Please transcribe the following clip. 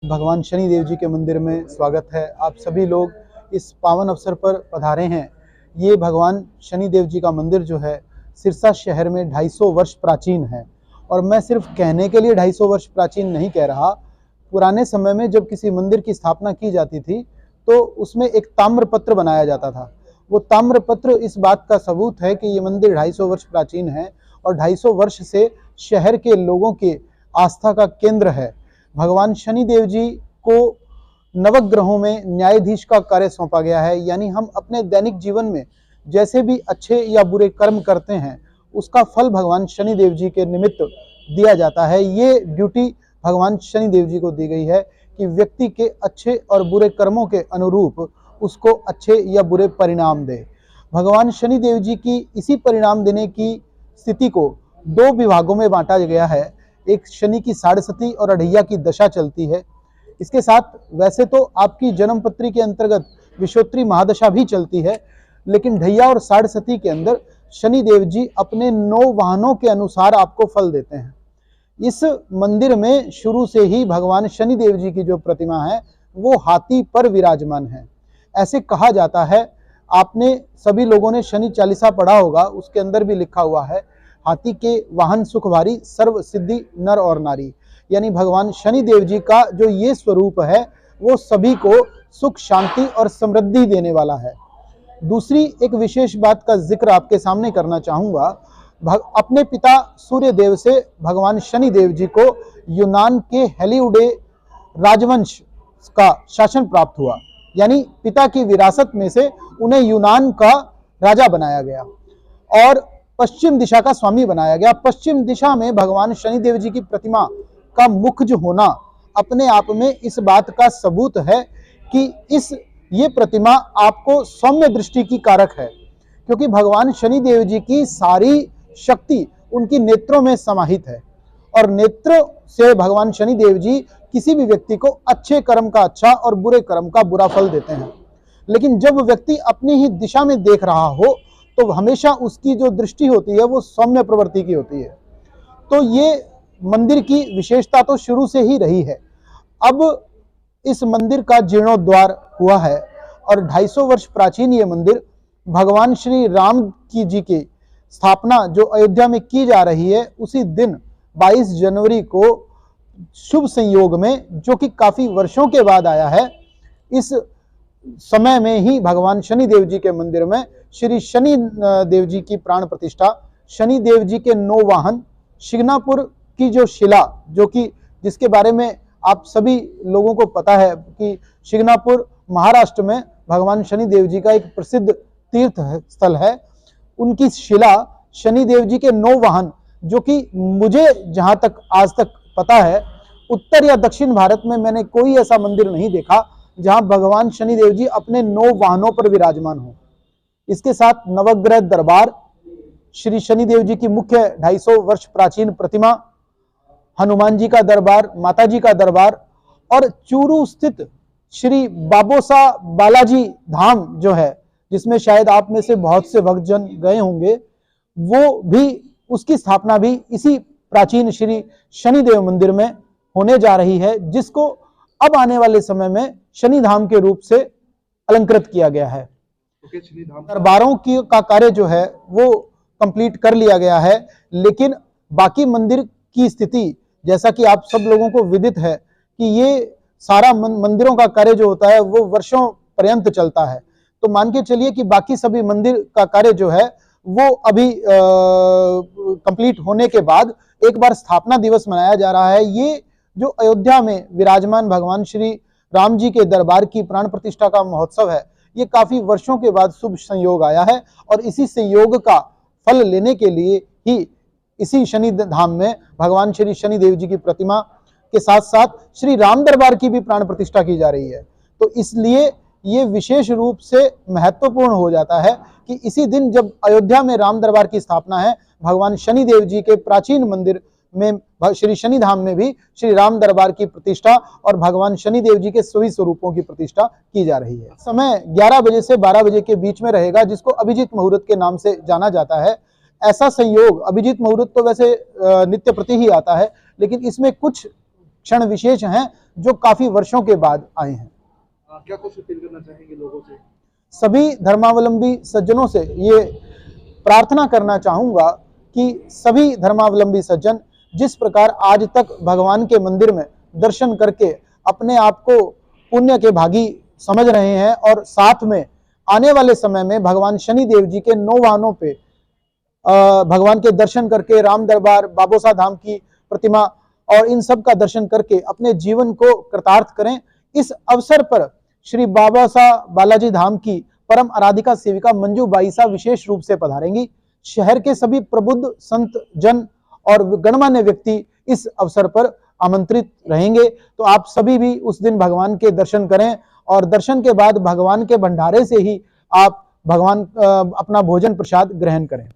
भगवान शनि देव जी के मंदिर में स्वागत है। आप सभी लोग इस पावन अवसर पर पधारे हैं। ये भगवान शनि देव जी का मंदिर जो है सिरसा शहर में 250 वर्ष प्राचीन है। और मैं सिर्फ कहने के लिए 250 वर्ष प्राचीन नहीं कह रहा। पुराने समय में जब किसी मंदिर की स्थापना की जाती थी तो उसमें एक ताम्रपत्र बनाया जाता था। वो ताम्रपत्र इस बात का सबूत है कि ये मंदिर 250 वर्ष प्राचीन है और 250 वर्ष से शहर के लोगों की आस्था का केंद्र है। भगवान शनि देव जी को नवग्रहों में न्यायाधीश का कार्य सौंपा गया है, यानी हम अपने दैनिक जीवन में जैसे भी अच्छे या बुरे कर्म करते हैं उसका फल भगवान शनि देव जी के निमित्त दिया जाता है। ये ड्यूटी भगवान शनि देव जी को दी गई है कि व्यक्ति के अच्छे और बुरे कर्मों के अनुरूप उसको अच्छे या बुरे परिणाम दे। भगवान शनि देव जी की इसी परिणाम देने की स्थिति को दो विभागों में बांटा गया है। एक शनि की साढ़सती और अढ़ैया की दशा चलती है। इसके साथ वैसे तो आपकी जन्मपत्री के अंतर्गत विषोत्री महादशा भी चलती है, लेकिन ढैया और साढ़सती के अंदर शनि देव जी अपने 9 वाहनों के अनुसार आपको फल देते हैं। इस मंदिर में शुरू से ही भगवान शनि देव जी की जो प्रतिमा है वो हाथी पर विराजमान है। ऐसे कहा जाता है, आपने सभी लोगों ने शनि चालीसा पढ़ा होगा, उसके अंदर भी लिखा हुआ है, हाथी के वाहन सुखभारी सर्व सिद्धि नर और नारी। यानी भगवान शनि देव जी का जो ये स्वरूप है वो सभी को सुख शांति और समृद्धि देने वाला है। दूसरी एक विशेष बात का जिक्र आपके सामने करना चाहूंगा। अपने पिता सूर्य देव से भगवान शनि देव जी को यूनान के हेलिउडे राजवंश का शासन प्राप्त हुआ, यानी पिता की विरासत में से उन्हें यूनान का राजा बनाया गया और पश्चिम दिशा का स्वामी बनाया गया। पश्चिम दिशा में भगवान शनि देव जी की प्रतिमा का मुख्य होना अपने आप में इस बात का सबूत है कि ये प्रतिमा आपको सौम्य दृष्टि की कारक है, क्योंकि भगवान शनि देव जी की सारी शक्ति उनकी नेत्रों में समाहित है और नेत्र से भगवान शनि देव जी किसी भी व्यक्ति को अच्छे कर्म का अच्छा और बुरे कर्म का बुरा फल देते हैं। लेकिन जब व्यक्ति अपनी ही दिशा में देख रहा हो तो हमेशा उसकी जो दृष्टि होती है वो सौम्य प्रवृत्ति की होती है। तो ये मंदिर की विशेषता तो शुरू से ही रही है। अब इस मंदिर का जीर्णोद्धार हुआ है और 250 वर्ष प्राचीन ये मंदिर भगवान श्री राम जी की स्थापना जो अयोध्या में की जा रही है उसी दिन 22 जनवरी को शुभ संयोग में, जो कि काफी वर्षों के बाद आया है, इस समय में ही भगवान शनि देव जी के मंदिर में श्री शनि देव जी की प्राण प्रतिष्ठा, शनि देव जी के 9 वाहन, शिग्नापुर की जो शिला, जो कि जिसके बारे में आप सभी लोगों को पता है कि शिग्नापुर महाराष्ट्र में भगवान शनि देव जी का एक प्रसिद्ध तीर्थ स्थल है, उनकी शिला शनि देव जी के 9 वाहन, जो कि मुझे जहां तक आज तक पता है उत्तर या दक्षिण भारत में मैंने कोई ऐसा मंदिर नहीं देखा जहां भगवान शनि देव जी अपने 9 वाहनों पर विराजमान हो। इसके साथ नवग्रह दरबार, श्री शनि देव जी की मुख्य 250 वर्ष प्राचीन प्रतिमा, हनुमान जी का दरबार, माता जी का दरबार और चूरू स्थित श्री बाबोसा बालाजी धाम जो है, जिसमें शायद आप में से बहुत से भक्तजन गए होंगे, वो भी, उसकी स्थापना भी इसी प्राचीन श्री शनिदेव मंदिर में होने जा रही है, जिसको अब आने वाले समय में शनि धाम के रूप से अलंकृत किया गया है। दरबारों का कार्य जो है वो कंप्लीट कर लिया गया है, लेकिन बाकी मंदिर की स्थिति, जैसा कि आप सब लोगों को विदित है कि ये सारा मंदिरों का कार्य जो होता है वो वर्षों पर्यंत चलता है। तो मान के चलिए कि बाकी सभी मंदिर का कार्य जो है वो अभी कंप्लीट होने के बाद एक बार स्थापना दिवस मनाया जा रहा है। ये जो अयोध्या में विराजमान भगवान श्री राम जी के दरबार की प्राण प्रतिष्ठा का महोत्सव है, ये काफी वर्षों के बाद शुभ संयोग आया है और इसी संयोग का फल लेने के लिए ही इसी शनि धाम में भगवान श्री शनि देव जी की प्रतिमा के साथ साथ श्री राम दरबार की भी प्राण प्रतिष्ठा की जा रही है। तो इसलिए ये विशेष रूप से महत्वपूर्ण हो जाता है कि इसी दिन जब अयोध्या में राम दरबार की स्थापना है, भगवान शनि देव जी के प्राचीन मंदिर में श्री शनि धाम में भी श्री राम दरबार की प्रतिष्ठा और भगवान शनि देव जी के सभी स्वरूपों की प्रतिष्ठा की जा रही है। समय 11 बजे से 12 बजे के बीच में रहेगा, जिसको अभिजीत मुहूर्त के नाम से जाना जाता है। ऐसा संयोग, अभिजीत मुहूर्त तो वैसे नित्य प्रति ही आता है, लेकिन इसमें कुछ क्षण विशेष हैं जो काफी वर्षों के बाद आए हैं। क्या कुछ अपील करना चाहेंगे लोगों से? सभी धर्मावलंबी सज्जनों से ये प्रार्थना करना चाहूंगा कि सभी धर्मावलंबी सज्जन जिस प्रकार आज तक भगवान के मंदिर में दर्शन करके अपने आप को पुण्य के भागी समझ रहे हैं और साथ में आने वाले समय में भगवान शनि देव जी के 9 वाहनों पे भगवान के दर्शन करके राम दरबार, बाबोसा धाम की प्रतिमा और इन सब का दर्शन करके अपने जीवन को कृतार्थ करें। इस अवसर पर श्री बाबोसा बालाजी धाम की परम आराधिका सेविका मंजू बाई साहब विशेष रूप से पधारेंगी। शहर के सभी प्रबुद्ध संत जन और गणमान्य व्यक्ति इस अवसर पर आमंत्रित रहेंगे। तो आप सभी भी उस दिन भगवान के दर्शन करें और दर्शन के बाद भगवान के भंडारे से ही आप भगवान अपना भोजन प्रसाद ग्रहण करें।